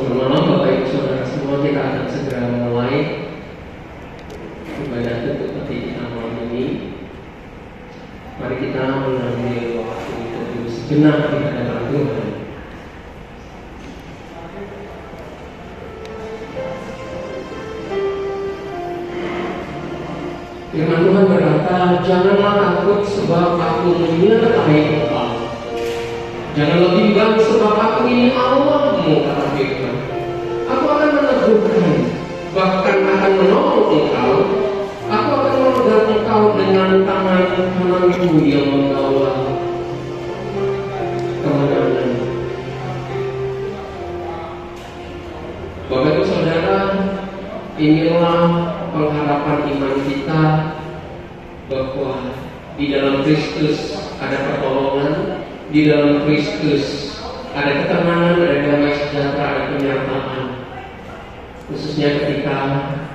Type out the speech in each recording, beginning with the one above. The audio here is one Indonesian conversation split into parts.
Selamat malam Bapak Ibu Saudara semua. Kita akan segera mulai ibadah tutup peti kita malam ini. Mari kita mengambil waktu untuk sejenak di hadapan Tuhan. Firman Tuhan berkata, janganlah takut sebab aku menyertai engkau. Jangan bimbang sebab aku ini Allahmu, kata Firman. Aku akan meneguhkan, bahkan akan menolong engkau. Aku akan memegang engkau dengan tangan kananku yang membawa kemenangan. Bapak Ibu Saudara, inilah pengharapan iman kita bahwa di dalam Kristus ada pertolongan, di dalam Kristus ada ketenangan, ada damai sejahtera, ada penyertaan. Khususnya ketika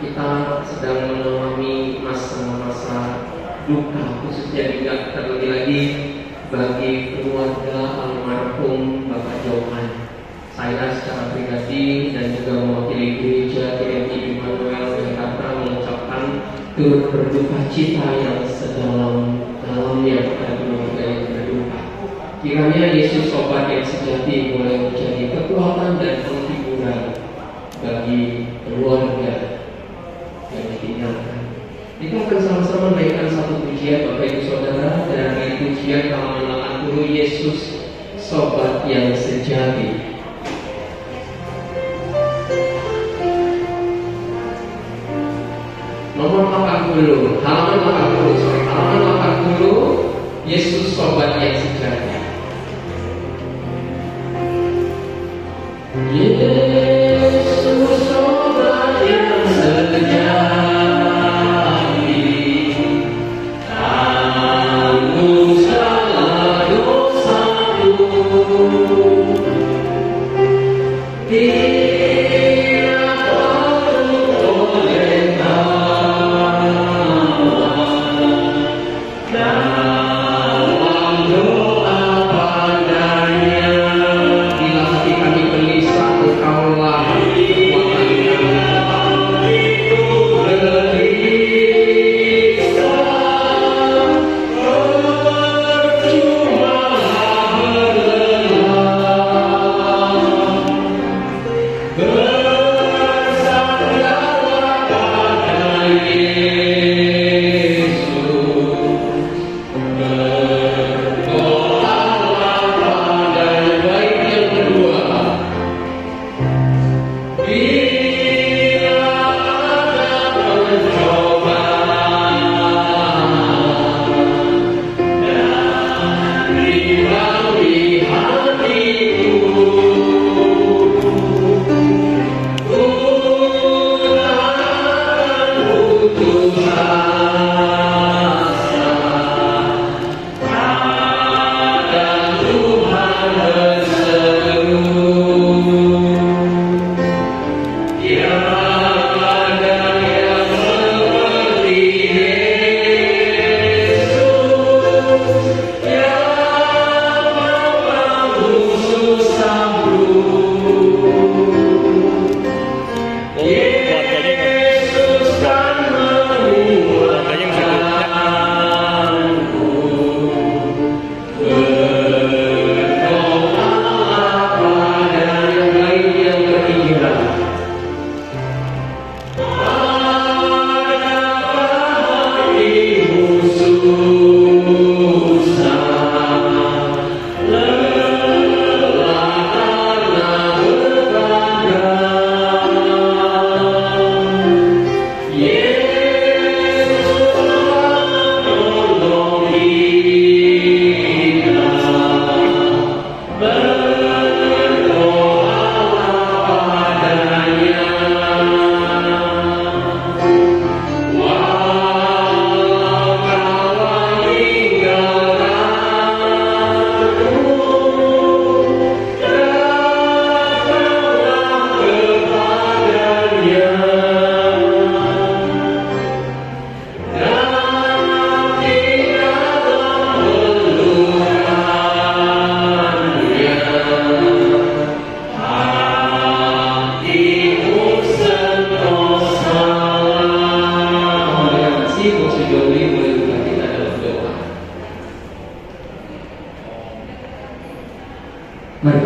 kita sedang mengalami masa-masa duka, khususnya juga terlebih lagi bagi keluarga almarhum Bapak Johan. Saya secara pribadi dan juga mewakili gereja GMI Immanuel Jakarta mengucapkan turut berduka cita yang sedalam-dalamnya kepada keluarga yang berduka. Kiranya Yesus obat yang sejati boleh menjadi kekuatan dan penghiburan bagi keluarga yang ditinggalkan. Kita akan sama-sama menaikkan satu pujian Bapak Ibu Saudara dari pujian halaman 80, Yesus Sobat yang Sejati. Nomor 80, halaman 80, Yesus Sobat yang Sejati. Yesus Sobat yang Sejati, tanggung segala dosaku.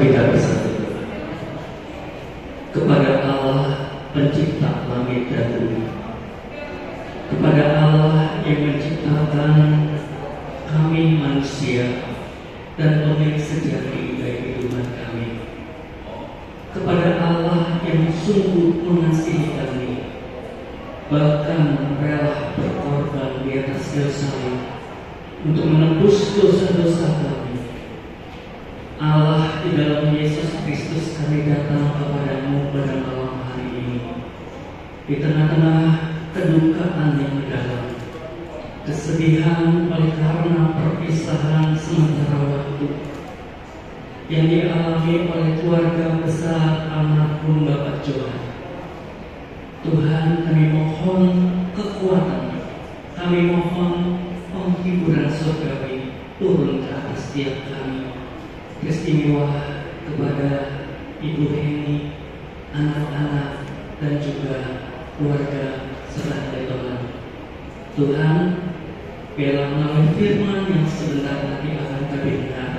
kita bersatu. Kepada Allah pencipta langit dan bumi, kepada Allah yang menciptakan kami manusia dan pemilik sejati bagi kehidupan kami, kepada Allah yang sungguh mengasihi kami, bahkan rela berkorban di atas kayu salib untuk menebus dosa-dosa kami. Allah, di dalam Yesus Kristus kami datang kepadamu pada malam hari ini, di tengah-tengah kedukaan yang mendalam, kesedihan oleh karena perpisahan sementara waktu yang dialami oleh keluarga besar almarhum Bapak Johan. Tuhan, kami mohon kekuatan, kami mohon penghiburan surgawi turun ke atas setiap kami, istimewa kepada Ibu Heni, anak-anak, dan juga keluarga serta Tuhan. Tuhan, biarlah melalui firman yang sebentar lagi akan kami dengar,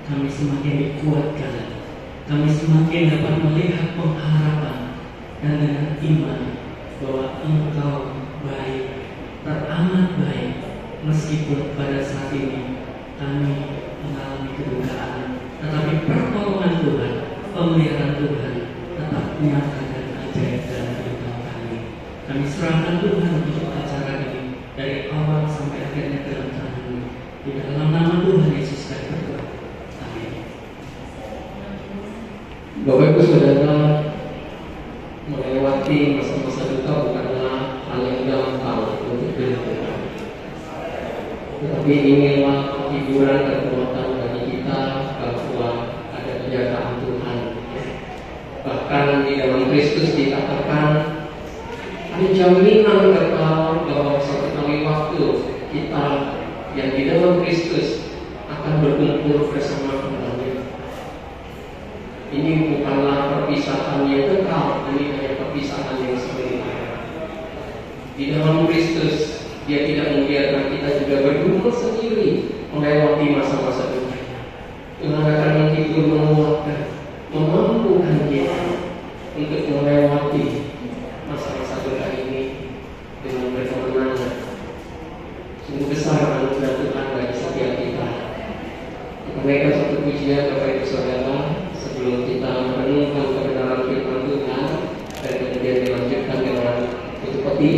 kami semakin dikuatkan, kami semakin dapat melihat pengharapan dan dengan iman bahwa Engkau baik, teramat baik, meskipun pada saat ini kami mengalami kedukaan, tetapi pertolongan Tuhan, pemeliharaan Tuhan tetap nyata dan ajaib dalam kehidupan kami. Kami serahkan Tuhan untuk acara ini dari awal sampai akhirnya dalam tangan-Mu. Di dalam nama Tuhan Yesus kami berdoa. Amin. Bapak Ibu Saudara, melewati masa-masa duka bukanlah hal yang gampang untuk dilakukan. Tetapi inilah hiburan dan kekuatan bagi kita bahwa ada penjagaan Tuhan. Bahkan di dalam Kristus dikatakan ada jaminan kekal bahwa suatu kali waktu kita yang di dalam Kristus akan berkumpul bersama kembali. Ini bukanlah perpisahan yang kekal, ini hanya perpisahan yang sementara. Di dalam Kristus, Dia tidak membiarkan kita juga bergumul sendiri melewati masa-masa duka. Tuhan akan menghibur, menguatkan, memampukan kita untuk melewati masa-masa duka ini dengan berkemenangan. Sungguh besar anugerah Tuhan bagi setiap kita. Kita naikkan satu pujian Bapak Ibu Saudara sebelum kita merenungkan kebenaran firman Tuhan dan kemudian dilanjutkan dengan tutup peti.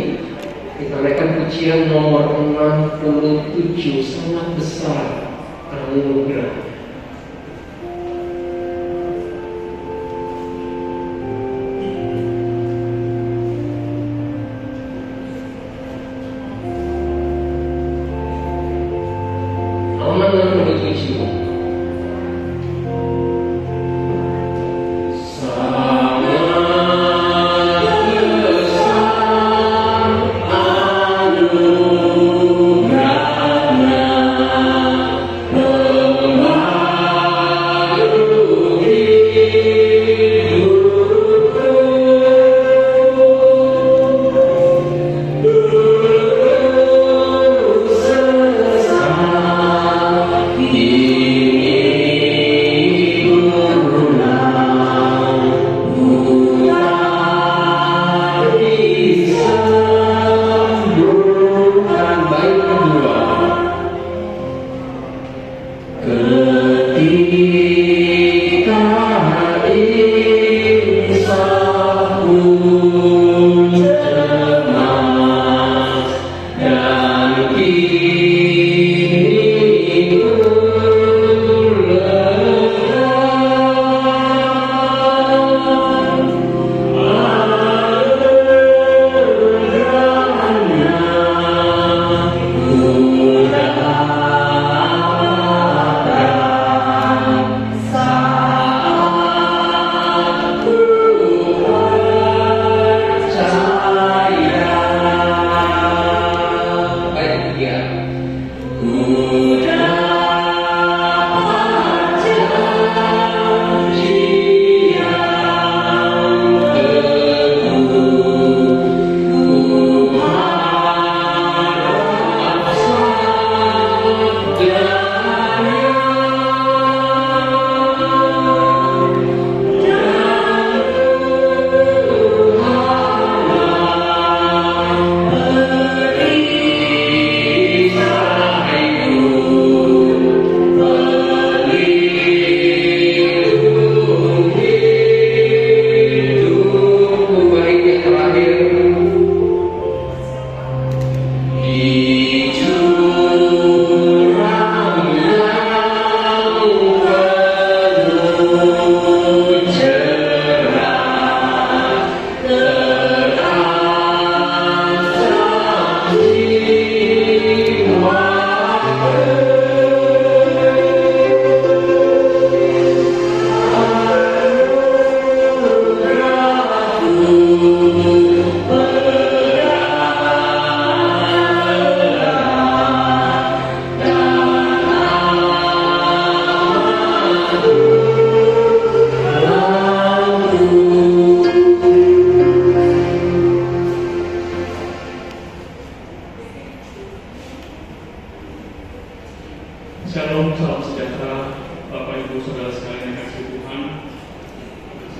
Kita naikkan pujian nomor 67, sangat besar anugerah. Anugerah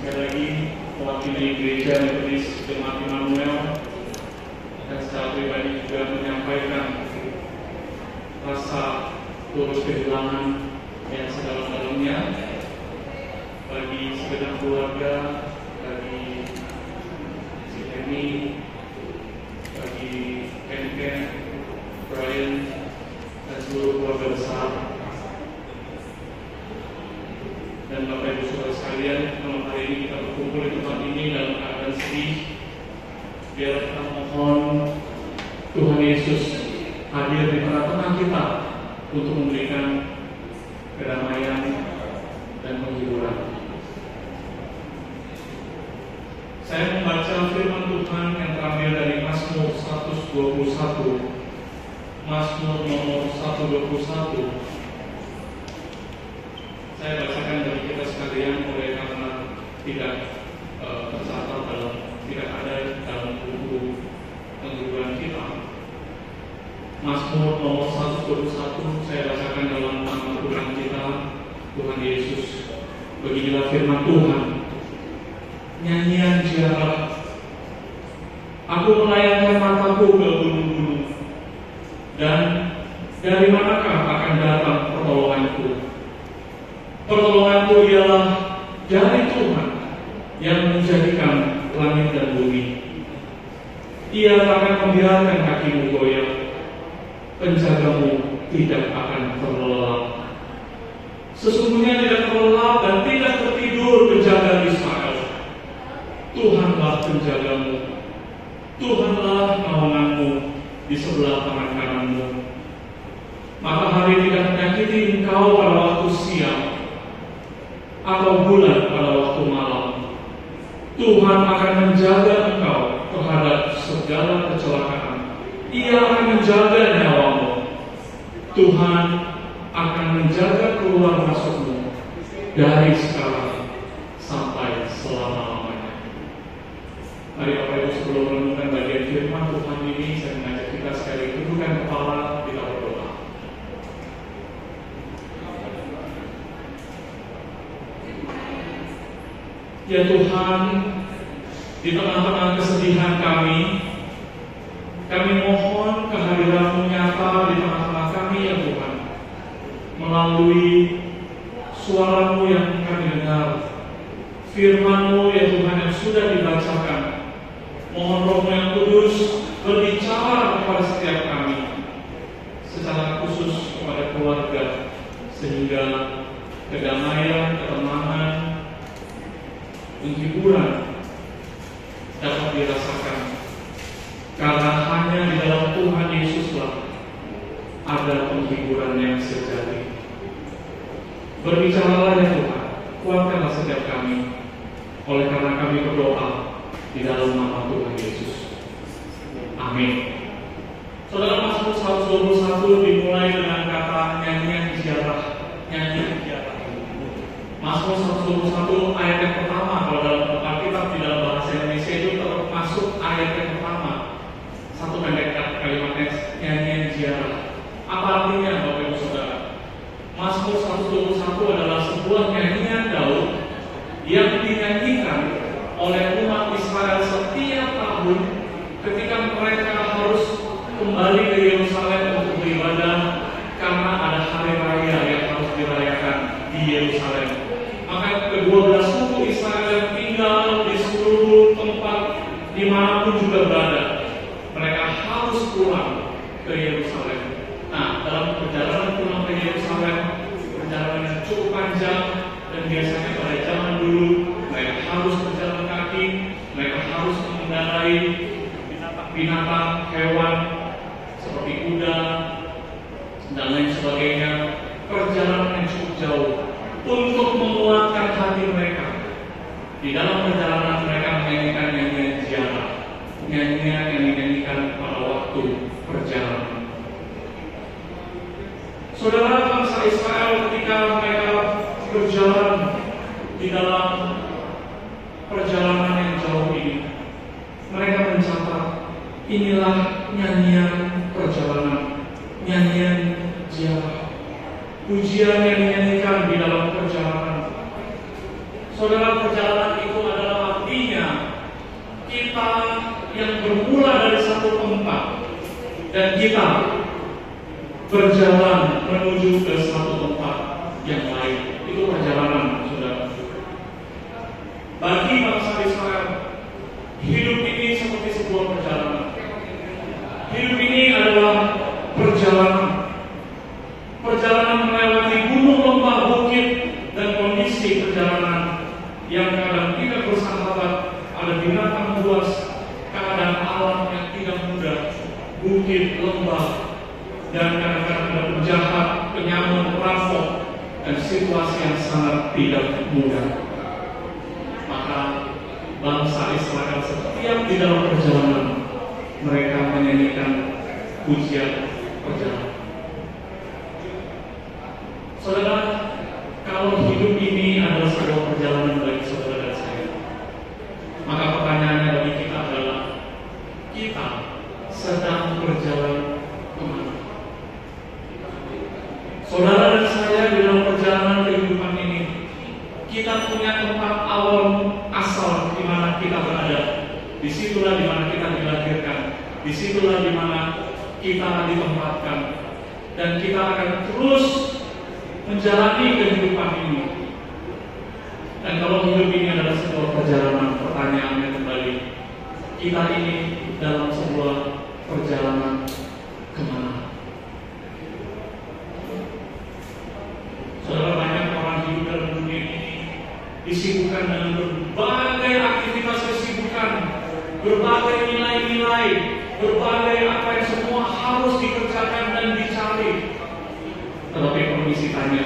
sekali lagi mewakili Gereja Metodis Jemaat Immanuel dan secara pribadi juga menyampaikan rasa turut kehilangan yang sedalam-dalamnya bagi segenap keluarga, bagi si Henny, bagi Ken, Brian, dan seluruh keluarga besar. Dan Bapak Ibu Saudara sekalian, malam hari ini kita berkumpul di tempat ini dalam keadaan sedih. Biar kita mohon Tuhan Yesus hadir di tengah-tengah kita untuk memberikan kedamaian dan penghiburan. Saya membaca firman Tuhan yang terambil dari Mazmur 121. Mazmur nomor 121. Saya bacakan bagi kita sekalian oleh karena tidak tercatat tidak ada dalam buku penghiburan kita. Mazmur nomor 121 saya bacakan dalam nama Tuhan kita, Tuhan Yesus. Beginilah firman Tuhan. Nyanyian ziarah. Aku melayangkan mataku ke gunung-gunung, dan dari manakah akan datang pertolonganku? Pertolonganku ialah dari Tuhan yang menjadikan langit dan bumi. Ia akan membiarkan kakimu goyah, penjagamu tidak akan terlelap. Sesungguhnya tidak terlelap dan tidak tertidur penjaga Israel. Tuhanlah penjagamu, Tuhanlah naunganmu di sebelah tangan kananmu. Matahari tidak menyakiti engkau pada waktu siang, atau bulan pada waktu malam. Tuhan akan menjaga engkau terhadap segala kecelakaan. Ia akan menjaga nyawamu. Tuhan akan menjaga keluar masukmu dari sekarang sampai selama-lamanya. Mari Bapak Ibu, sebelum merenungkan bagian firman Tuhan ini, saya mengajak kita sekali tundukkan kepala, kita berdoa. Ya Tuhan, di tengah-tengah kesedihan kami mohon kehadiran-Mu nyata di tengah-tengah kami ya Tuhan, melalui suara-Mu yang kami dengar, firman-Mu ya Tuhan yang sudah dibacakan. Mohon Roh-Mu yang kudus berbicara kepada setiap kami, secara khusus kepada keluarga, sehingga kedamaian, ketenangan, penghiburan dapat dirasakan, karena hanya di dalam Tuhan Yesuslah ada penghiburan yang sejati. Berbicaralah ya Tuhan, kuatkanlah setiap kami, oleh karena kami berdoa di dalam nama Tuhan Yesus. Amin. Saudara, Mazmur 121 dimulai dengan kata nyanyian ziarah. Nyanyian ziarah. Mazmur 121 ayat yang pertama, kalau dalam Alkitab di dalam bahasa Indonesia itu termasuk ayat yang pertama. Satu pendek kalimatnya, nyanyian ziarah. Apa artinya Bapak Ibu Saudara? Mazmur 121 adalah sebuah nyanyian Daud yang dinyanyikan oleh umat Israel setiap tahun ketika mereka harus kembali ke Yerusalem untuk beribadah, karena ada hari raya yang harus dirayakan di Yerusalem. Maka kedua belas suku Israel yang tinggal di seluruh tempat dimanapun juga berada, mereka harus pulang ke Yerusalem. Nah, dalam perjalanan pulang ke Yerusalem, perjalanan yang cukup panjang, dan biasanya pada zaman dulu mereka harus berjalan kaki, mereka harus mengendarai binatang, hewan seperti kuda dan lain sebagainya. Perjalanan yang cukup jauh untuk menguatkan hati mereka. Di dalam perjalanan mereka menyanyikan nyanyian ziarah, nyanyian yang dinyanyikan pada waktu perjalanan. Saudara, bangsa Israel ketika mereka berjalan di dalam perjalanan yang jauh ini, mereka mencatat inilah nyanyian perjalanan, nyanyian ziarah, pujian yang dinyanyikan di dalam perjalanan. Saudara, perjalanan itu dan kita berjalan menuju ke satu tempat yang lain. Itu perjalanan, saudara. Bagi bangsa Israel, hidup ini seperti sebuah perjalanan. Hidup ini adalah perjalanan. Perjalanan melewati gunung, lembah, bukit, dan kondisi perjalanan yang kadang tidak bersahabat. Ada binatang buas, keadaan alam yang tidak mudah, bukit, lembah, dan kadang-kadang ada penjahat, penyamun, perampok, dan situasi yang sangat tidak mudah. Maka bangsa Israel setiap di dalam perjalanan mereka menyanyikan pujian perjalanan. Saudara, kalau hidup ini adalah sebuah perjalanan bagi saudara dan saya, maka pertanyaannya bagi kita adalah, kita sedang berjalan kemana? Saudara dan saya di dalam perjalanan kehidupan ini, kita punya tempat awal asal di mana kita berada. Disitulah di mana kita dilahirkan, disitulah di mana kita ditempatkan, dan kita akan terus menjalani kehidupan ini. Dan kalau hidup ini adalah sebuah perjalanan, pertanyaannya kembali, kita ini dalam sebuah perjalanan kemana? Saudara, banyak orang hidup dalam dunia ini disibukkan dengan berbagai aktivitas kesibukan, berbagai nilai-nilai, berbagai apa yang semua harus dikerjakan dan dicari. Tetapi permisi tanya,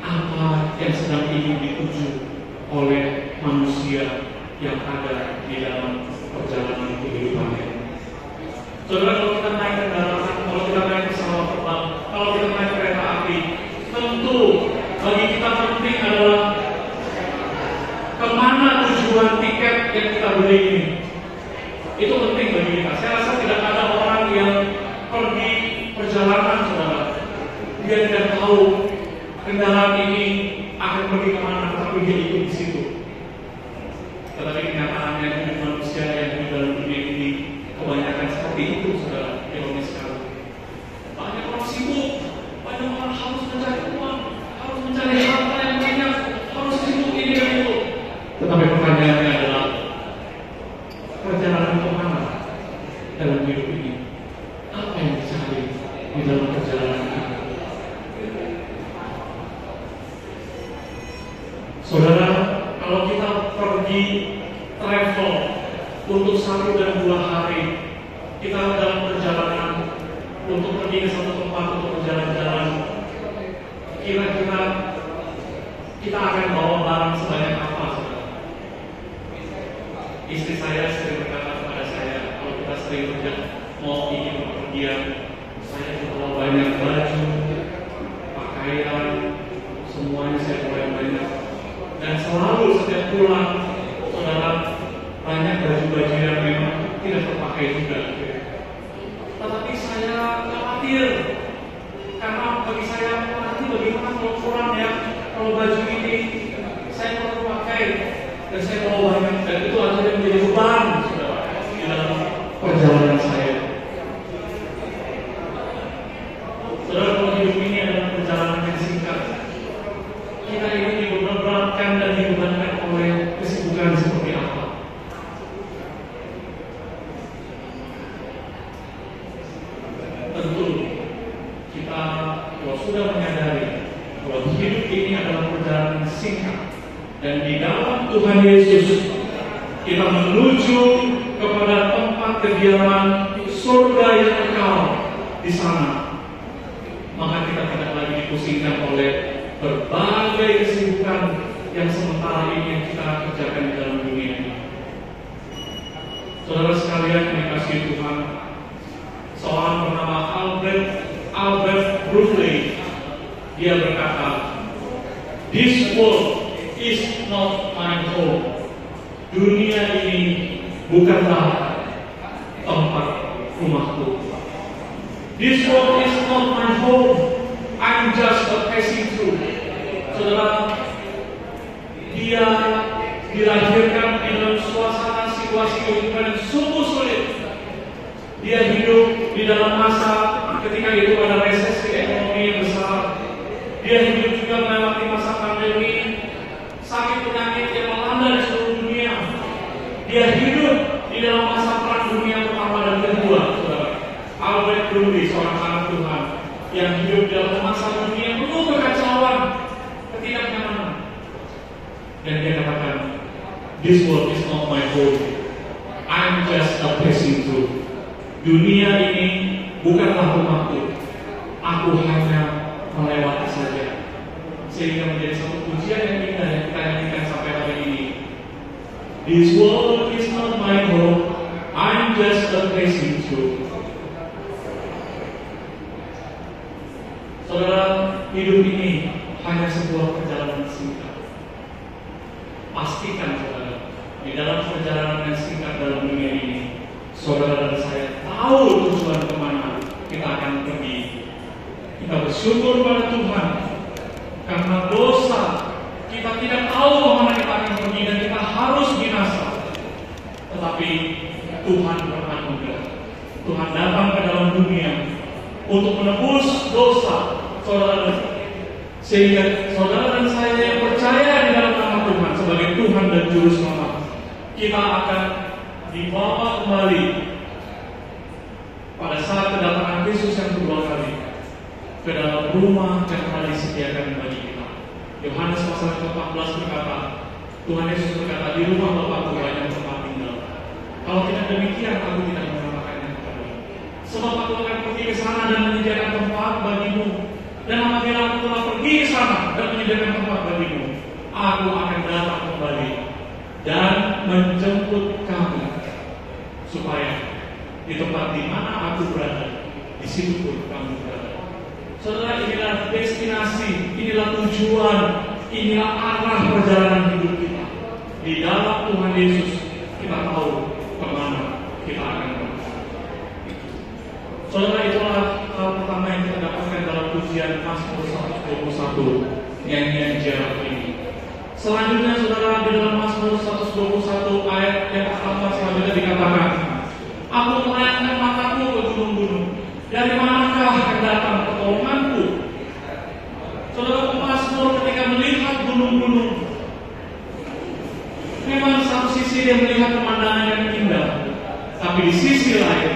apa yang sedang ingin dituju oleh manusia yang ada di dalam perjalanan kehidupannya? Saudara, kalau kita naik kendaraan, kalau kita naik pesawat terbang, kalau kita naik kereta api, tentu bagi kita penting adalah kemana tujuan tiket yang kita beli ini. Itu penting bagi kita. Saya rasa tidak ada orang yang pergi perjalanan, saudara, dia tidak tahu kendaraan ini akan pergi kemana, tetapi dia ikut di situ. Tetapi kenyataannya hidup manusia yang hidup dalam dunia ini kebanyakan seperti itu, saudara. Ironis sekali. Banyak orang sibuk, banyak orang harus mencari uang, harus mencari harta yang banyak, harus sibuk ini dan itu. Tetapi pertanyaannya adalah, perjalanan kemana dalam hidup ini? Apa yang dicari di dalam perjalanan ini? Saudara, kalau kita pergi travel untuk 1 dan 2 hari, kita dalam perjalanan untuk pergi ke satu tempat untuk berjalan-jalan, kira-kira kita akan bawa barang sebanyak apa, saudara? Istri saya sering berkata kepada saya, kalau kita sering mau ingin bepergian, saya bawa banyak baju, pakaian, semuanya saya bawa yang banyak. Dan selalu setiap pulang, saudara, banyak baju-baju yang memang tidak terpakai juga. Tetapi saya khawatir, karena bagi saya nanti bagaimana kalau kurang ya, kalau baju ini saya perlu pakai dan saya bawa banyak, dan itu akhirnya menjadi beban, saudara, di dalam perjalanan saya. Saudara, kalau hidup ini adalah perjalanan yang singkat, kita ini dibebankan dan dibebankan oleh kesibukan seperti apa? Tentu kita kalau sudah menyadari bahwa hidup ini adalah perjalanan singkat, dan di dalam Tuhan Yesus kita menuju kepada tempat kediaman surga yang kekal di sana, maka kita tidak lagi dipusingkan oleh berbagai kesibukan yang sementara ini yang kita kerjakan di dalam dunia ini. Saudara sekalian yang dikasihi Tuhan, seorang bernama Albert Brooklyn, dia berkata, "This world is not my home." Dunia ini bukanlah tempat rumahku. This world is not my home. I'm just a passing through. Saudara, dia dilahirkan di dalam suasana situasi kehidupan yang sungguh sulit. Dia hidup di dalam masa ketika itu ada resesi ekonomi yang besar. Dia hidup juga melewati masa pandemi, sakit penyakit yang melanda di seluruh dunia. Dia hidup di dalam masa perang dunia pertama dan kedua. Albert Grundy, seorang anak Tuhan yang hidup di dalam masa dunia penuh kekacauan, ketidaknyamanan. Dan dia katakan, "This world is not my home. I'm just a passing through." Dunia ini bukanlah rumahku. Aku hanya melewati saja. Sehingga menjadi satu pujian yang indah yang kita nyanyikan sampai hari ini. This world is not my home. I'm just a passing through. Saudara, hidup ini hanya sebuah perjalanan singkat. Pastikan saudara, di dalam perjalanan yang singkat dalam dunia ini, saudara dan saya tahu tujuan kemana kita akan pergi. Kita bersyukur pada Tuhan karena dosa kita tidak tahu kemana kita akan pergi dan kita harus binasa. Tetapi Tuhan beranugerah. Tuhan datang ke dalam dunia untuk menebus dosa saudara, sehingga saudara dan saya yang percaya di dalam nama Tuhan sebagai Tuhan dan Juru Selamat, kita akan dibawa kembali pada saat kedatangan Yesus yang kedua kali ke dalam rumah yang telah disediakan bagi kita. Yohanes pasal 14 berkata, Tuhan Yesus berkata, "Di rumah Bapa-Ku banyak tempat tinggal. Kalau tidak demikian, Aku tidak mengatakannya kepadamu. Sebab Aku akan pergi ke sana dan menyediakan tempat bagimu. Dan apabila Aku telah pergi ke sana dan menyediakan tempat bagimu, Aku akan datang kembali dan menjemput kamu, supaya di tempat di mana Aku berada, di situ pun kamu berada." Saudara, inilah destinasi, inilah tujuan, inilah arah perjalanan hidup kita. Di dalam Tuhan Yesus kita tahu kemana kita akan pergi. Saudara, itulah hal pertama yang kita dapatkan dalam pujian Mazmur 121, nyanyian jarak ini. Selanjutnya saudara, di dalam Mazmur 121 ayat yang pertama selanjutnya dikatakan, "Aku melayangkan mataku ke gunung-gunung. Dari manakah akan datang pertolonganku?" Saudara, pemazmur ketika melihat gunung-gunung, memang satu sisi dia melihat pemandangan yang indah, tapi di sisi lain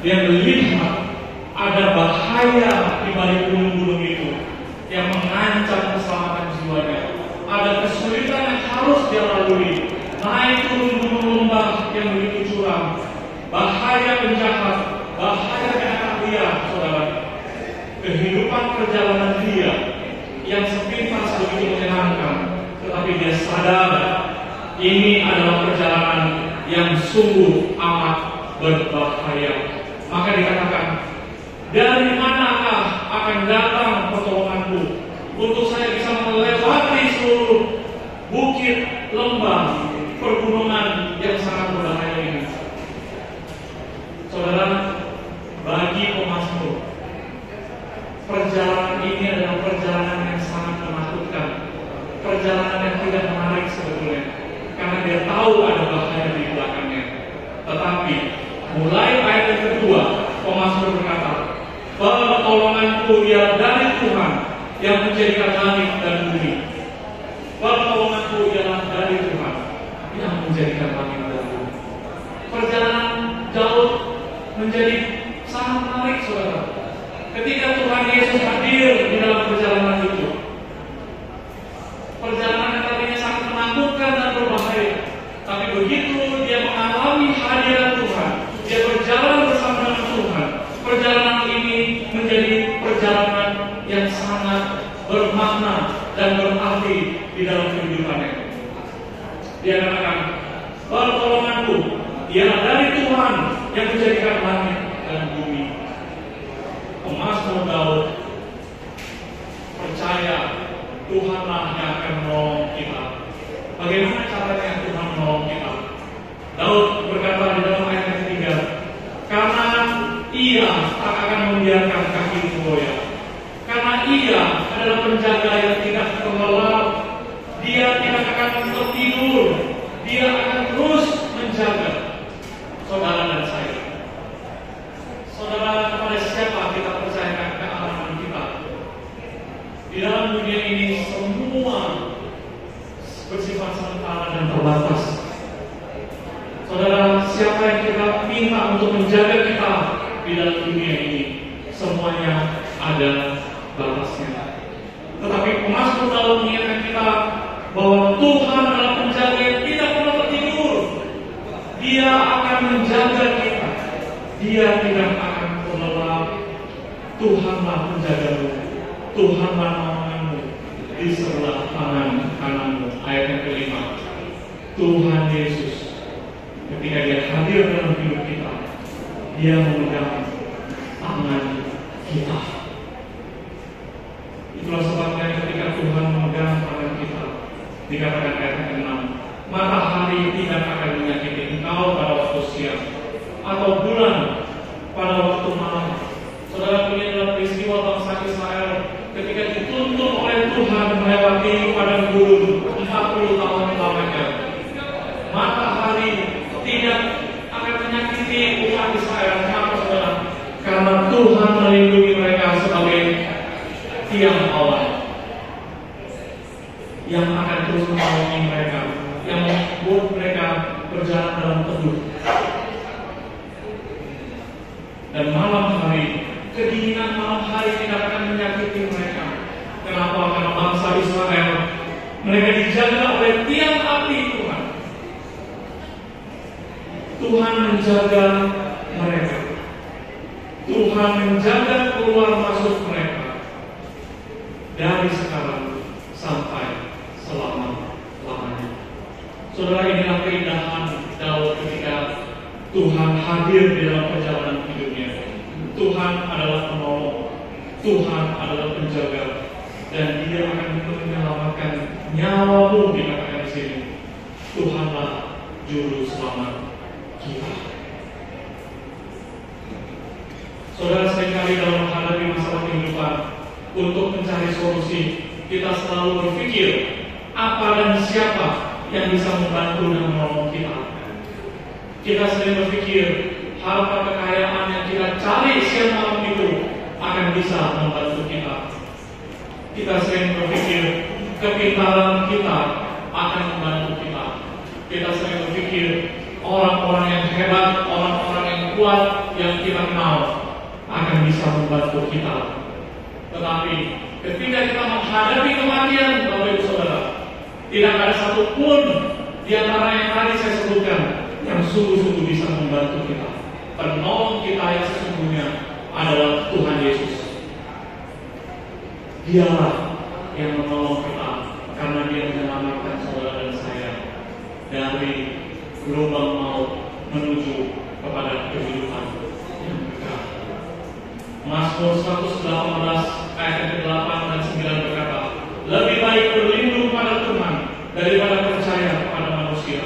dia melihat ada bahaya di balik gunung-gunung itu yang mengancam keselamatan jiwanya. Ada kesulitan yang harus dia lalui, naik turun gunung lembah yang begitu curam, bahaya penjahat, bahaya binatang liar, saudara. Kehidupan perjalanan dia yang sepintas begitu menyenangkan, tetapi dia sadar ini adalah perjalanan yang sungguh amat berbahaya. Maka dikatakan, "Dari manakah akan datang pertolonganku untuk saya bisa melewati seluruh bukit, lembah, pergunungan yang sangat berbahaya ini?" Saudara, bagi pemazmur, perjalanan ini adalah perjalanan yang sangat menakutkan, perjalanan yang tidak menarik sebetulnya, karena dia tahu ada bahaya di belakangnya. Tetapi mulai ayat yang kedua, pemazmur berkata, "Pertolonganku ialah dari Tuhan yang menjadikan langit dan bumi." Pertolonganku ialah dari Tuhan yang menjadikan langit dan bumi. Perjalanan Daud menjadi sangat menarik, saudara. Ketika Tuhan Yesus hadir di dalam perjalanan itu, perjalanan yang tadinya sangat menakutkan dan berbahaya, tapi begitu dia mengalami hadirat Tuhan, dia berjalan bersama dengan Tuhan, perjalanan ini menjadi perjalanan yang sangat bermakna dan berarti di dalam kehidupannya. Dia katakan, "Pertolonganku ialah dari Tuhan yang menjadikan langit dan bumi." Pemazmur Daud percaya Tuhanlah yang akan menolong kita. Bagaimana caranya Tuhan menolong kita? Daud berkata di dalam ayat yang ketiga, "Karena Ia tak akan membiarkan kakiku goyah. Karena Ia adalah penjaga yang tidak terlelap. Dia tidak akan tertidur. Dia akan terus menjaga." Saudara dan saya, batas. Saudara, siapa yang kita minta untuk menjaga kita di dalam dunia ini, semuanya ada batasnya. Tetapi Mazmur selalu mengingatkan kita bahwa Tuhan adalah penjaga yang tidak pernah tertidur. Dia akan menjaga kita. Dia tidak akan terlelap. Tuhanlah penjagamu. Tuhanlah naunganmu di sebelah kanan kananmu. Ayat yang kelima. Tuhan Yesus, ketika Dia hadir dalam hidup kita, Dia memegang tangan kita. Itulah sebabnya ketika Tuhan memegang tangan kita, dikatakan ayat ke-6, matahari tidak akan menyakiti engkau pada waktu siang, atau bulan pada waktu malam. Saudara, ini adalah peristiwa bangsa Israel ketika dituntun oleh Tuhan melewati padang gurun 40 tahun lamanya. Matahari tidak akan menyakiti umat Israel. Kenapa, saudara? Karena Tuhan melindungi mereka sebagai tiang awan yang akan terus menolongi mereka, yang membuat mereka berjalan dalam teduh. Dan malam hari, kedinginan malam hari tidak akan menyakiti mereka. Kenapa? Karena bangsa Israel, mereka dijaga oleh tiang api Tuhan. Tuhan menjaga mereka. Tuhan menjaga keluar masuk mereka dari sekarang sampai selama-lamanya. Saudara, inilah keindahan Daud ketika Tuhan hadir di dalam perjalanan hidupnya. Tuhan adalah penolong, Tuhan adalah penjaga, dan Dia akan menyelamatkan nyawamu, dikatakan di sini. Tuhanlah juru selamat kita. Saudara, seringkali dalam menghadapi masalah kehidupan, untuk mencari solusi, kita selalu berpikir apa dan siapa yang bisa membantu dan menolong kita. Kita sering berpikir harta kekayaan yang kita cari siang malam itu akan bisa membantu kita. Kita sering berpikir kepintaran kita akan membantu kita. Kita sering berpikir orang-orang yang hebat, orang-orang yang kuat yang kita kenal akan bisa membantu kita. Tetapi ketika kita menghadapi kematian, Bapak Ibu Saudara, tidak ada satupun di antara yang tadi saya sebutkan yang sungguh-sungguh bisa membantu kita. Penolong kita yang sesungguhnya adalah Tuhan Yesus. Dialah yang menolong kita karena Dia menyelamatkan saudara dan saya dari gelombang maut menuju kepada kehidupan yang kekal. Mazmur 118 ayat ke-8 dan 9 berkata, lebih baik berlindung pada Tuhan daripada percaya kepada manusia.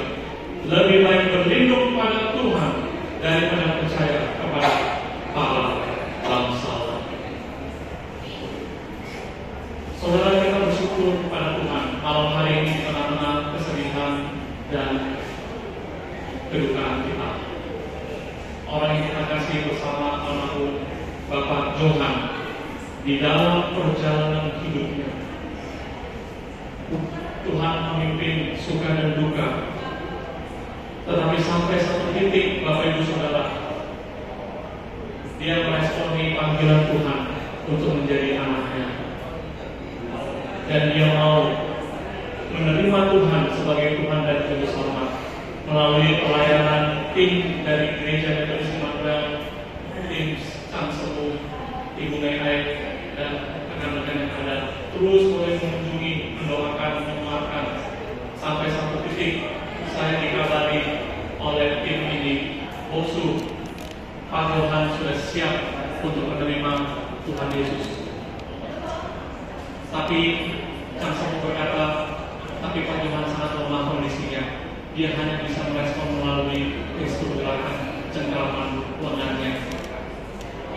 Lebih baik berlindung pada Tuhan daripada percaya kepada para bangsawan. Saudara, kita bersyukur kepada Tuhan malam hari ini di tengah-tengah kesedihan dan kedukaan kita. Orang yang kita kasih bersama almarhum Bapak Johan di dalam perjalanan hidupnya, Tuhan memimpin suka dan duka. Tetapi sampai satu titik, Bapak Ibu Saudara, dia meresponi panggilan Tuhan untuk menjadi anaknya. Dan dia mau menerima Tuhan sebagai Tuhan dan Juru Selamat melalui pelayanan tim dari Gereja Metodis Immanuel, tim Sang Semu, Ibu Meai, dan rekan-rekan yang ada. Terus boleh mengunjungi, mendoakan, menguatkan. Sampai satu titik saya dikabari oleh tim ini, Bosu, Pak Johan sudah siap untuk menerima Tuhan Yesus. Tapi Sang Semu berkata, tapi Pak Johan sangat lemah kondisinya. Dia hanya bisa merespon melalui gestur gerakan cengkeraman lengannya.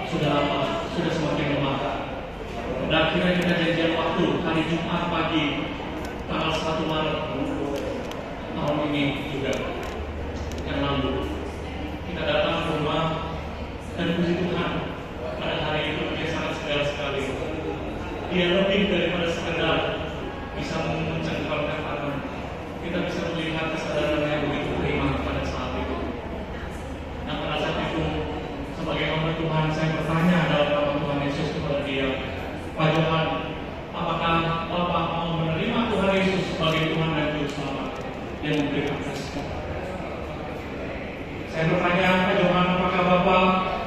Sudah apa? Sudah semakin lemah. Dan akhirnya kita janjian waktu hari Jumat pagi tanggal 1 Maret tahun ini juga yang lalu. Kita datang ke rumah dan puji Tuhan, pada hari itu dia sangat segar sekali. Dia lebih daripada sekedar bisa mencengkramkan tangan. Kita bisa melihat kesadaran respon. Saya bertanya, Pak Johan, apakah Bapak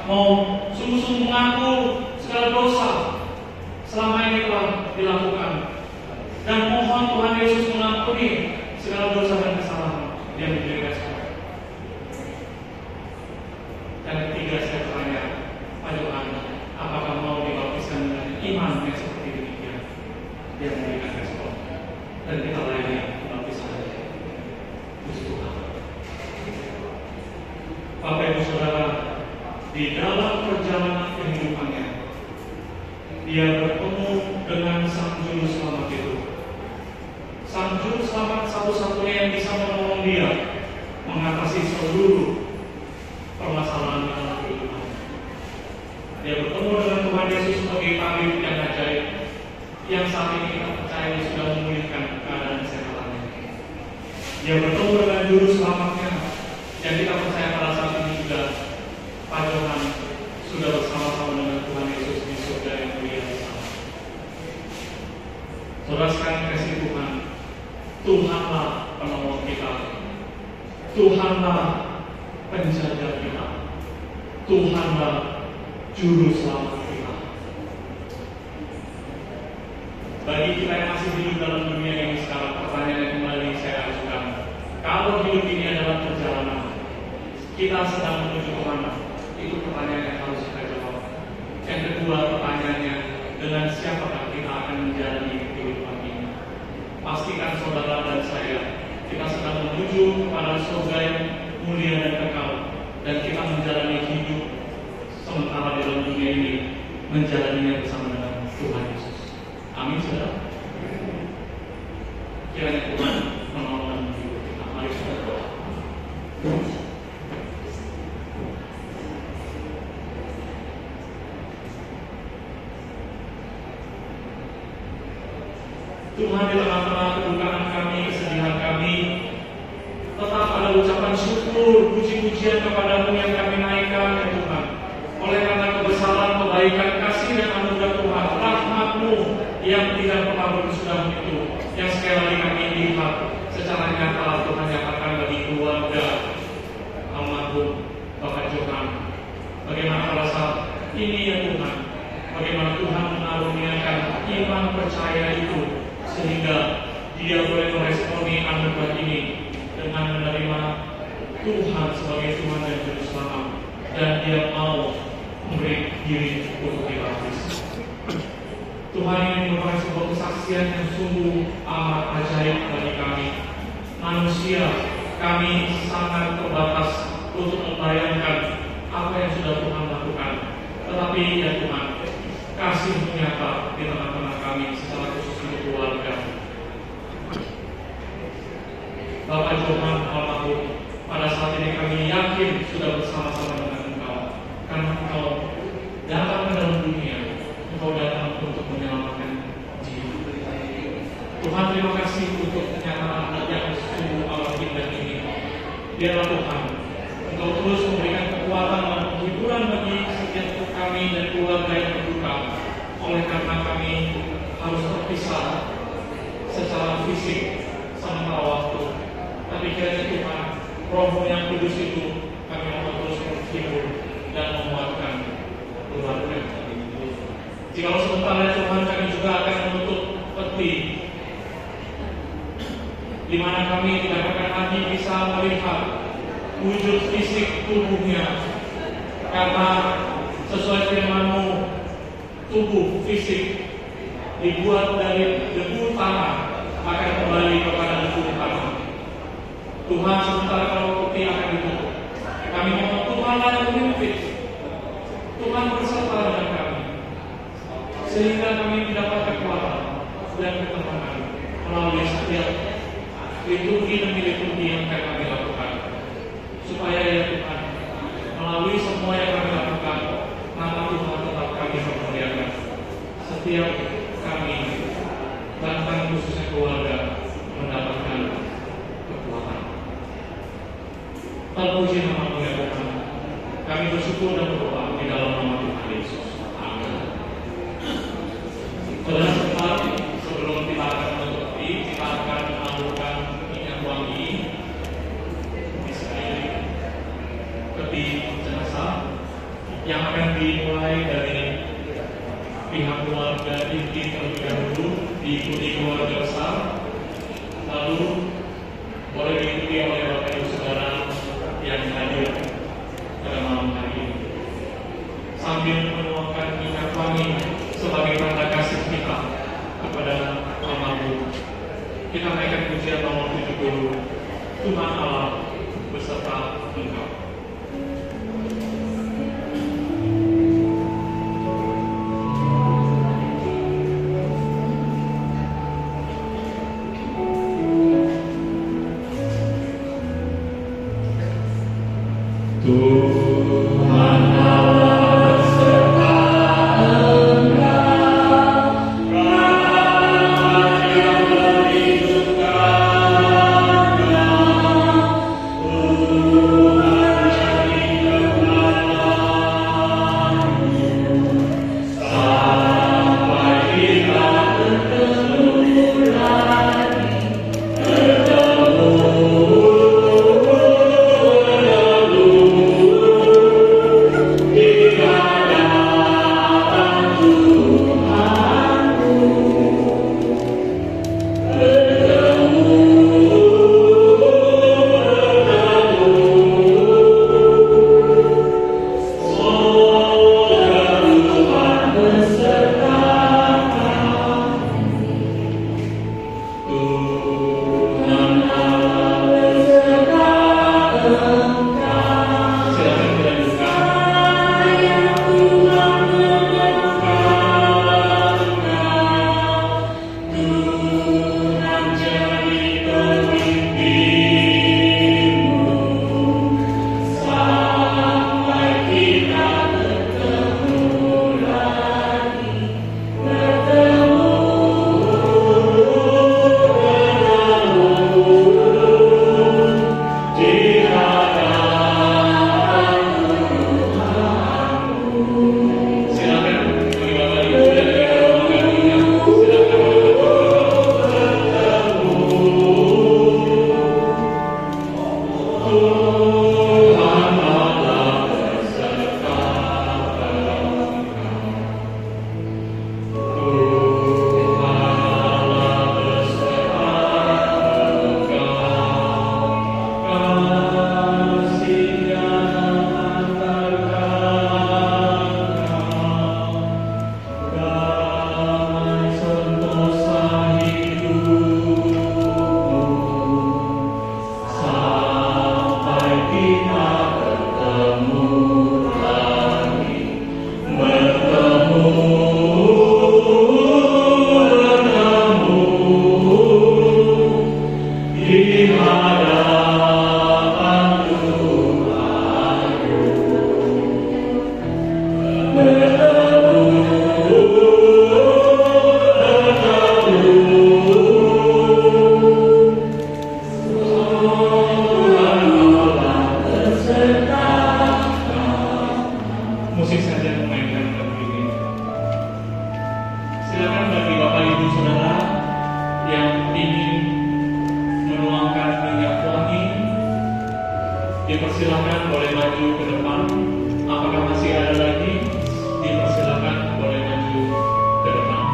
mau sungguh-sungguh mengaku segala dosa selama ini telah dilakukan, dan mohon Tuhan Yesus mengampuni segala dosa dan kesalahan? Dia memberi respon. Dan ketiga, saya bertanya, Pak Johan, apakah mau dibaptiskan dengan iman yang seperti demikian? Dia memberikan respon. Dan kita layani baptisan. Puji Tuhan. Bapak Ibu Saudara, di dalam perjalanan kehidupannya, dia bertemu dengan Sang Juru Selamat itu. Sang Juru Selamat satu-satunya yang bisa menolong dia mengatasi seluruh permasalahan dalam kehidupan. Dia bertemu dengan Tuhan Yesus sebagai tabib yang ajaib, yang saat ini kita percaya sudah memulihkan keadaan kesehatannya. Dia bertemu dengan Juru Selamatnya, yang kita percaya pada saat ini juga Pak Johan sudah bersama-sama dengan Tuhan Yesus di surga yang mulia di sana. Saudara sekalian kasih Tuhan, Tuhanlah penolong kita, Tuhanlah penjaga kita, Tuhanlah Juru Selamat kita. Bagi kita yang masih hidup dalam dunia ini sekarang, pertanyaan yang kembali saya ajukan, kalau hidup ini adalah perjalanan, kita sedang menuju ke mana? Itu pertanyaan yang harus kita jawab. Yang kedua, pertanyaannya, dengan siapakah kita akan menjalani kehidupan ini? Pastikan saudara dan saya, kita sedang menuju kepada surga yang mulia dan kekal, dan kita menjalani hidup sementara di dalam dunia ini, menjalaninya bersama dengan Tuhan Yesus. Amin, saudara. Kiranya Tuhan menolong hidup kita. Mari kita berdoa. Tuhan, di tengah-tengah kedukaan kami, kesedihan kami, tetap ada ucapan syukur, puji-pujian kepadamu yang kami naikkan, ya Tuhan. Oleh karena kebesaran, kebaikan, kasih dan anugerah Tuhan, rahmat-Mu yang tidak pernah berkesudahan itu, yang sekali lagi kami lihat secara nyata Tuhan nyatakan bagi keluarga almarhum Bapak Johan. Bagaimana pada saat ini, ya Tuhan, bagaimana Tuhan mengaruniakan iman percaya itu, sehingga dia boleh meresponi anugerah ini dengan menerima Tuhan sebagai Tuhan dan Juru Selamat, dan dia mau memberi diri untuk dibaptis. Tuhan, ini merupakan sebuah kesaksian yang sungguh amat ajaib bagi kami. Manusia, kami sangat terbatas untuk membayangkan apa yang sudah Tuhan lakukan. Tetapi ya Tuhan, kasih-Mu nyata di tengah-tengah kami, secara khusus untuk keluarga Bapak Johan almarhum. Pada saat ini kami yakin sudah bersama-sama dengan Engkau, karena Engkau datang ke dalam dunia, Engkau datang untuk menyelamatkan jiwa. Tuhan, terima kasih untuk kenyataan yang sungguh Allah indah ini. Biarlah Tuhan, Engkau terus memberikan kekuatan dan penghiburan bagi setiap kami dan keluarga yang berduka, oleh karena kami harus terpisah secara fisik sementara waktu. Tapi kiranya Tuhan, Roh-Mu yang kudus itu kami mau terus menghibur dan menguatkan keluarga. Jikalau sebentar ya Tuhan, kami juga akan menutup peti, di mana kami tidak akan lagi bisa melihat wujud fisik tubuhnya, karena sesuai firman-Mu, tubuh fisik dibuat dari debu tanah akan kembali kepada debu tanah. Tuhan, sementara kalau peti akan ditutup, kami mohon Tuhanlah yang memimpin, Tuhan berserta dengan kami, sehingga kami mendapat kekuatan dan ketenangan melalui setiap liturgi demi liturgi yang akan kami lakukan, supaya ya Tuhan, melalui semua yang kami lakukan, nama Tuhan tetap kami memuliakan. Setiap kami, bahkan khususnya keluarga, mendapatkan kekuatan. Terpuji nama-Mu ya Tuhan. Kami bersyukur dan berdoa di dalam nama Tuhan Yesus. Amin. Saudara, sebentar sebelum kita akan menutupi, kita akan mengalukan minyak wangi yang akan dimulai dari pihak keluarga inti terlebih dahulu, diikuti keluarga besar, lalu boleh diikuti oleh Bapak Ibu Saudara yang hadir pada malam hari ini. Sambil menuangkan minyak wangi sebagai tanda kasih kita kepada almarhum, kita naikkan pujian nomor 70, Tuhan Allah beserta Engkau. Tuhan Allah beserta Engkau, Rahmat yang melindungkan Engkau, Tuhan jadi kepala-Mu, sampai kita bertemu lagi, dipersilakan boleh maju ke depan. Apakah masih ada lagi? Dipersilakan boleh maju ke depan.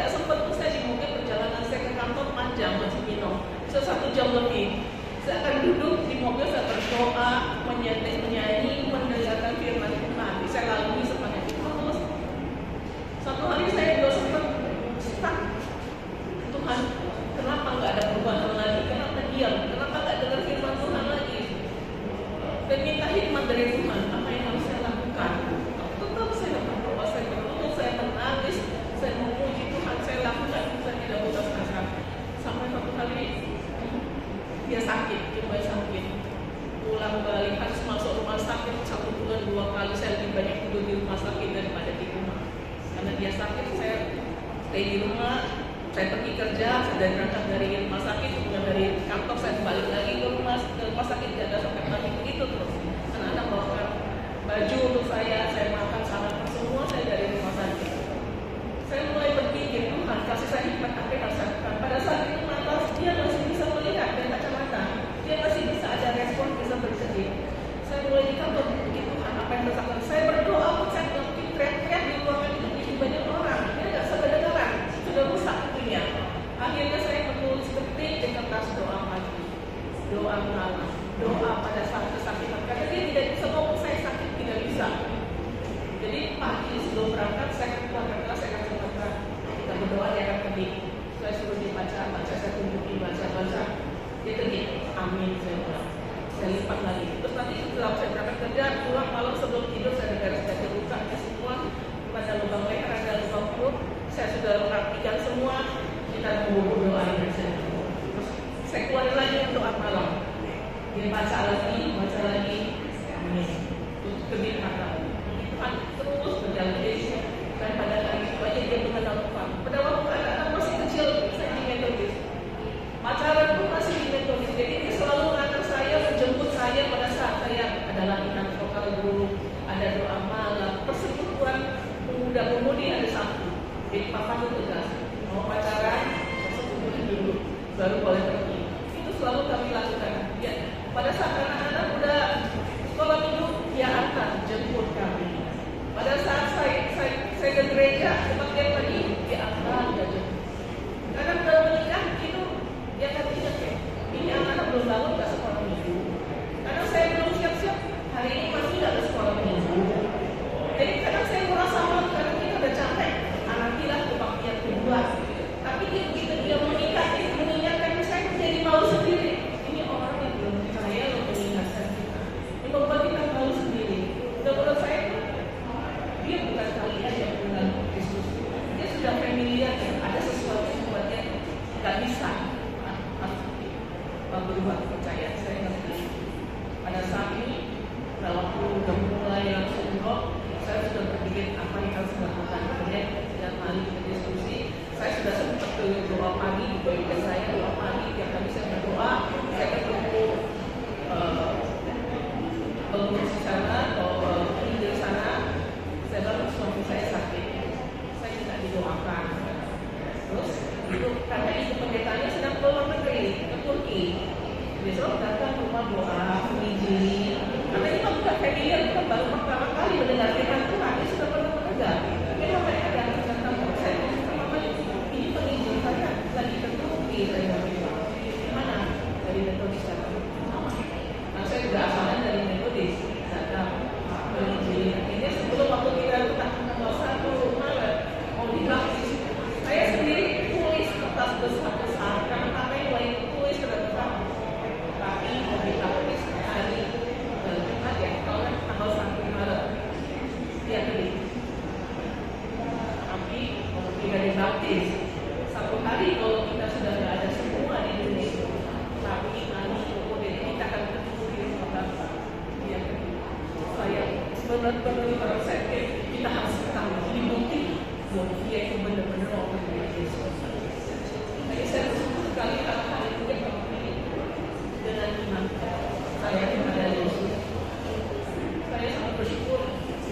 nggak sempat tuh saya di mobil perjalanan saya ke kantor panjang masih minum, 1 jam lebih. Saya akan duduk di mobil, saya berdoa, menyanyi, mendengarkan firman Tuhan. Saya lalui sepanjang itu. Terus satu hari saya juga sempat stuck. Tuhan, kenapa nggak ada perubahan lagi? Kenapa diam? Kenapa nggak dengar firman Tuhan lagi? Dan minta hikmat dari Tuhan, apa yang harus saya lakukan? Tetap saya berdoa, saya berdoa, saya menangis, saya memuji Tuhan, saya lakukan, saya tidak putus asa. Sampai satu kali dia sakit, dia sakit, pulang balik harus masuk rumah sakit 1 bulan 2 kali. Saya lebih banyak tidur di rumah sakit daripada di rumah. Karena dia sakit, saya stay di rumah. Saya pergi kerja, saya berangkat dari rumah sakit, kemudian dari kantor saya balik lagi ke rumah sakit, jaga sampai pagi begitu terus. Anak-anak bawakan baju untuk saya makan sarapan semua saya dari rumah sakit. Saya mulai berpikir, Tuhan kasih saya hikmat apa yang harus saya lakukan. Pada saat itu mata dia masih bisa melihat dan kacamata, dia masih bisa ada respon, bisa bersedih. Saya mulai di kantor berpikir, Tuhan apa yang harus saya lakukan. Saya berdoa, saya mungkin teriak-teriak di ruangan itu di banyak orang, dia nggak kedengaran, sudah rusak punya. Akhirnya saya menulis ketik di kertas doa pagi, doa malam, doa pada saat kesakitan. Karena dia tidak bisa ngomong, saya sakit tidak bisa. Jadi pagi sebelum berangkat saya keluarkan kelas, saya kasih baca, kita berdoa dia akan ketik. Saya suruh dibaca, saya tunjukin baca. Dia ketik, amin, saya bilang. Saya lipat lagi. Terus nanti setelah saya berangkat kerja, pulang malam sebelum tidur saya beres-beres lukanya semua, ada lubang leher, ada lubang perut, saya sudah rapikan semua. Kita berdoa ini saja. Terus saya keluarin lagi untuk malam. Dia baca lagi, amin. Terus ketik kata. Terus berjalan dan pada hari itu aja dia mengenal Tuhan. Pada waktu anak-anak masih kecil, saya di Metodis. Pacaran pun masih di Metodis. Jadi dia selalu mengantar saya, menjemput saya pada saat saya ada latihan vokal dulu, ada doa malam, persekutuan pemuda-pemudi ada satu. Jadi papa itu tegas, mau pacaran, persekutuan dulu, baru boleh pergi. Itu selalu kami lakukan. Ya, pada saat anak-anak udah sekolah minggu, dia akan jemput kami. Pada saat saya ke gereja, tempat dia pergi, dia akan jemput. Karena belum menikah, itu dia akan tidak ini anak-anak belum bangun ke sekolah minggu. Karena saya belum siap-siap, hari ini masih tidak ke sekolah minggu. Jadi kadang saya merasa malu karena kita udah capek. Anak kita kebaktian kedua. Tapi begitu dia menikah, dia mengingatkan saya menjadi malu sendiri. Ini orang yang belum percaya loh mengingatkan kita. Yang membuat kita malu sendiri. Dan menurut saya dia bukan kalian yang mengenal Kristus. Dia sudah familiar ya. Ada sesuatu yang membuat dia nggak bisa berubah percaya. Saya ngerti. Pada saat ini, kalau aku udah mulai langsung roh, saya sudah berpikir apa yang harus dilakukan. Kemudian dan mari kita diskusi. Saya sudah sempat ke doa pagi di BPK saya, doa pagi tiap kali saya berdoa, saya ketemu pengurus di sana atau di sana. Saya bilang suami saya sakit, saya tidak didoakan. Terus itu karena itu pendetanya sedang keluar negeri ke Turki. Besok datang rumah doa, menginjili. Karena ini bukan familiar, bukan baru pertama kali mendengar firman Tuhan. Dia sudah pernah mendengar. Memang mereka datang tentang saya ini penginjil saya lagi ke Turki. Saya bilang, mana dari Metodis datang? Nah, saya juga asalnya dari Metodis datang menginjili. Akhirnya sebelum waktu kita datang tanggal 1 Maret mau dibaptis, saya sendiri tulis kertas besar-besar karena apa yang lain tulis kertas. Tapi mau dibaptis hari Jumat ya, kalau tanggal 1 Maret dia beli. Tapi kalau tidak dibaptis 1 hari kalau kita sudah tidak ada semua di Indonesia, tapi kemudian kita akan ketemu di rumah Bapak. Dia saya benar-benar saya kita harus ketahui dibukti bahwa dia itu benar-benar orang dari Yesus. Jadi saya bersyukur sekali karena hari ini dengan iman saya kepada Yesus. Saya sangat bersyukur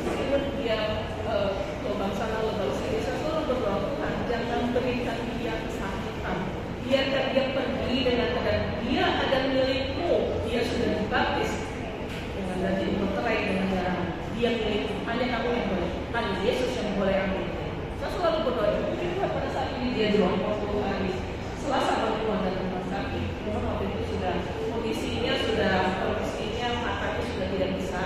meskipun dia ke bangsa lalu sini, saya selalu berdoa Tuhan jangan berikan dia kesakitan. Biarkan dia pergi dengan keadaan dia ada milikmu, dia sudah dibaptis dengan dan bercerai dengan darah. Dia milik, hanya kamu yang boleh, hanya Yesus yang boleh ambil. Saya selalu berdoa, mungkin pada saat ini dia drop 40 hari. Selasa baru keluar dari rumah sakit. Memang waktu itu sudah kondisinya matanya sudah tidak bisa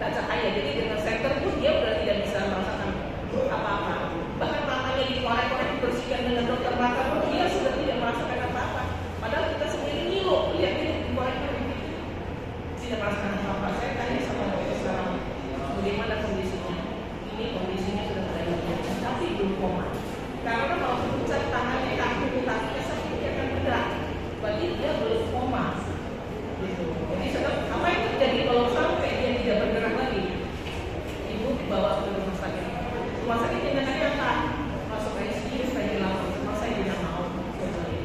cahaya. Jadi dengan center pun dia sudah tidak bisa merasakan apa-apa. Bahkan matanya dikorek-korek dibersihkan dengan dokter mata pun dia sudah tidak merasakan apa-apa. Padahal kita sendiri ngilu lihat ini dikorek-korek gitu. Tidak merasakan apa-apa. Saya tanya sama dokter sekarang, bagaimana kondisinya? Ini kondisinya sudah mulai tapi belum koma. Karena kalau puncak tangannya, kakinya sakit dia akan berat. Berarti dia belum koma. Gitu. Jadi apa yang terjadi kalau sampai dia tidak bergerak lagi? Ibu dibawa ke rumah sakit. Rumah sakit tindakannya apa? Masuk ICU supaya dilakukan. Cuma saya tidak mau kembali.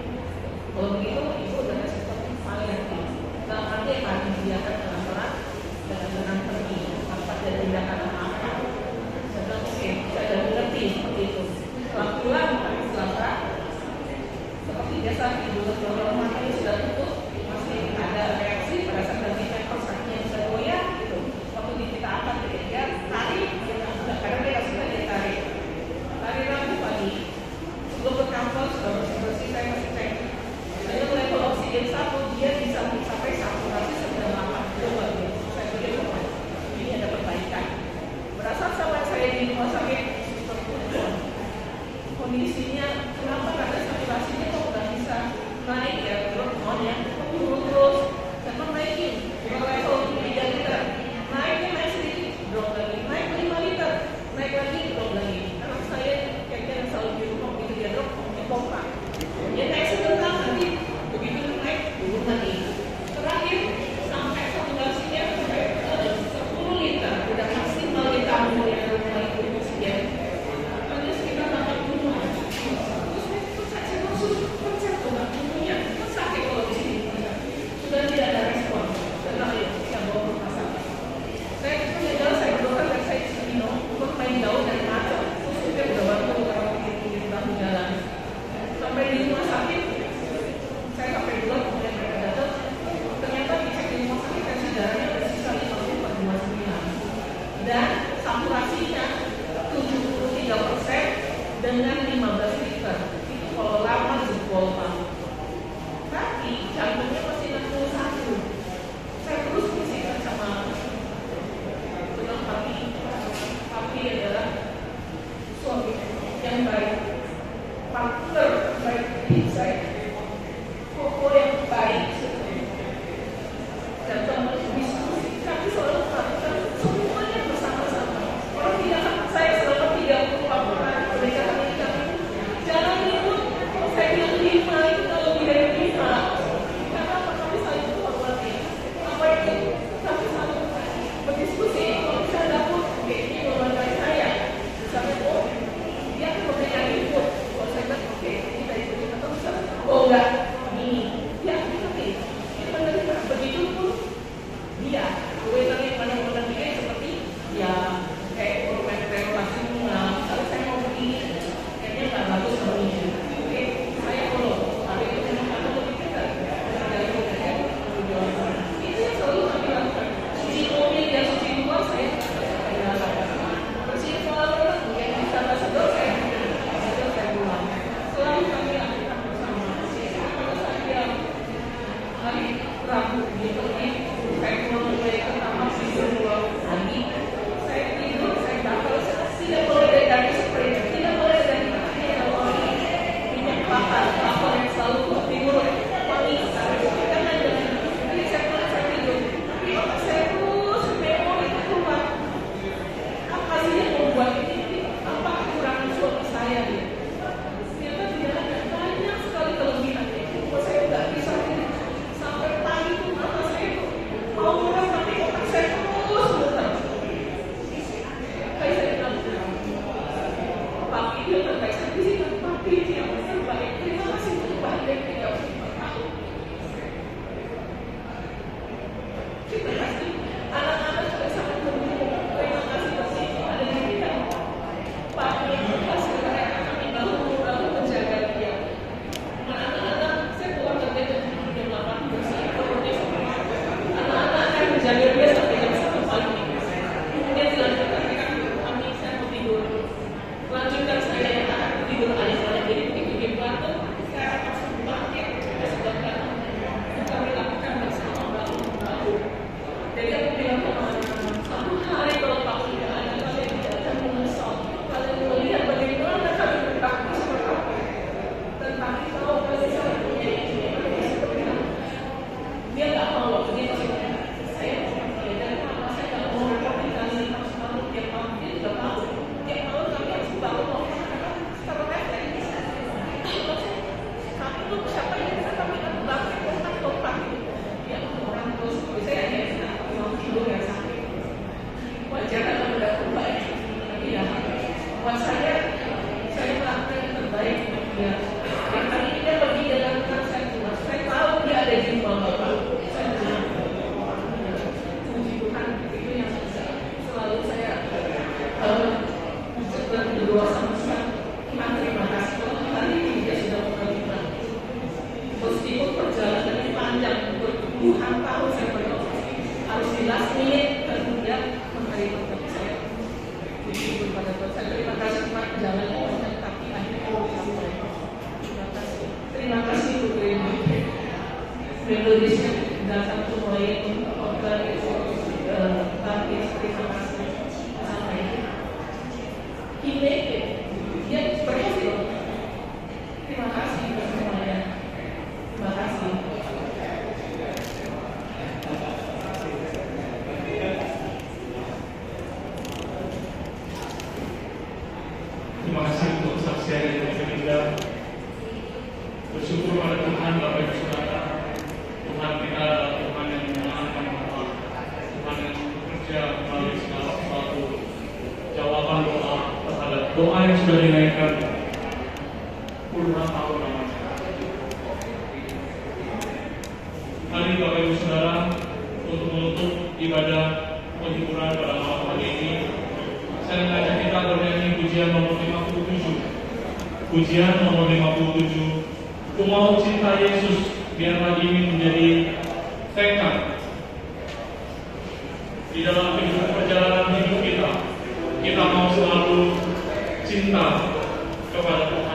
Kalau begitu ibu udah seperti paliatif. Nah, nanti akan disediakan pelan-pelan dengan tenang pergi tanpa ada tindakan apa-apa. Saya bilang oke, saya sudah mengerti seperti itu. Pelan-pelan kami selangkah. Seperti biasa ibu dokter matanya sudah tutup, masih ada reaksi pada saat nanti pempers kakinya bisa goyah gitu. Waktu kita akan dia tarik, karena dia sudah dia tarik Rabu pagi. Sebelum ke kantor sudah bersih-bersih, saya masih cek. Saya level oksigen 1 dia bisa mencapai saturasi 98 luar biasa. Saya pikir ini ada perbaikan. Berasal sama saya di rumah sakit kondisinya kenapa ada saturasinya kok nggak bisa naik ya turun terus sama naikin level 3 liter naik sedikit drop lagi naik 5 liter naik lagi drop lagi anak saya kayaknya selalu di rumah begitu dia drop pompa dia naik sebentar nanti begitu naik turun lagi terakhir sampai saturasinya sampai 10 liter udah maksimal ditambah yang mulai oksigen hanya sekitar 80 sudah tidak ada respon. Setelah itu saya bawa ke rumah sakit. Saya berjalan, saya berdoa dan saya minum untuk main jauh dari mata. Terus saya udah bantu orang di bangku jalan. Sampai di rumah sakit, saya sampai duluan kemudian mereka datang. Ternyata dicek di rumah sakit tensi darahnya bersisa 50/29 dan saturasinya 73% dengan 15 liter. Itu kalau lama jempol banget. Tapi jantungnya masih 61. Saya terus bisikan sama bilang papi adalah suami yang baik, partner baik hidup saya, koko yang baik. Dan teman diskusi, kami selalu melakukan semuanya bersama-sama. Kalau tidak saya selama 30 laporan pernikahan ini kami jangan ribut. Saya bilang 5 itu kalau lebih dari 5. Karena apa kami saling menghormati. Apa itu kami saling berdiskusi. Kalau bisa dapur, oke ini golongan dari saya. Misalnya dia akan memberikan input. Kalau saya bilang oke ini dari kita atau bisa enggak ini dia ngerti. Kita menerima begitu pun dia. Wewenang yang mana dia seperti ya kayak relasi bunga. Kalau saya mau begini kayaknya nggak bagus kalau ini. Saya follow, tapi itu memang ada pemikiran dari itu yang selalu kami lakukan. Cuci mobil dan cuci luar saya lakukan. Bersih kolam yang bisa sedot saya buang. Selalu kami lakukan bersama. Kalau saya hari Rabu dia pergi, saya pulang mulai ke kamar tidur lagi. Saya tidur, saya bakal tidak boleh dari spray, tidak boleh dari apa yang selalu tidur wangi jangan jadi saya tidur tapi otak saya terus memori itu keluar apa sih yang membuat ini apa kekurangan suami saya ternyata tidak ada banyak sekali kelebihannya kalau saya nggak bisa tidur sampai pagi itu mata saya mau murah tapi otak saya terus muter kayak saya bilang papi dia terbaik saya di sini papi dia terbaik terima kasih terbaik dari 35 tahun kita pasti anak-anak sudah sangat mendukung terima kasih pasti ada di kita papi yang kasih mereka kami bahu menjaga dia anak-anak saya keluar kerja jam 8 bersih anak-anak akan menjaga dia sampai jam 1 pagi kemudian dilanjutkan mereka kami saya mau tidur lanjutkan saya Bapak Ibu Saudara, Tuhan kita adalah Tuhan yang menyenangkan hati, Tuhan yang bekerja melalui segala sesuatu. Jawaban doa terhadap doa yang sudah dinaikkan puluhan tahun lamanya. Hari Bapak Ibu Saudara, untuk menutup ibadah penghiburan pada malam hari ini, saya mengajak kita bernyanyi pujian nomor 57. Pujian nomor 57. Ku mau cinta Yesus, biarlah ini menjadi tekad di dalam perjalanan hidup kita. Kita mau selalu cinta kepada Tuhan.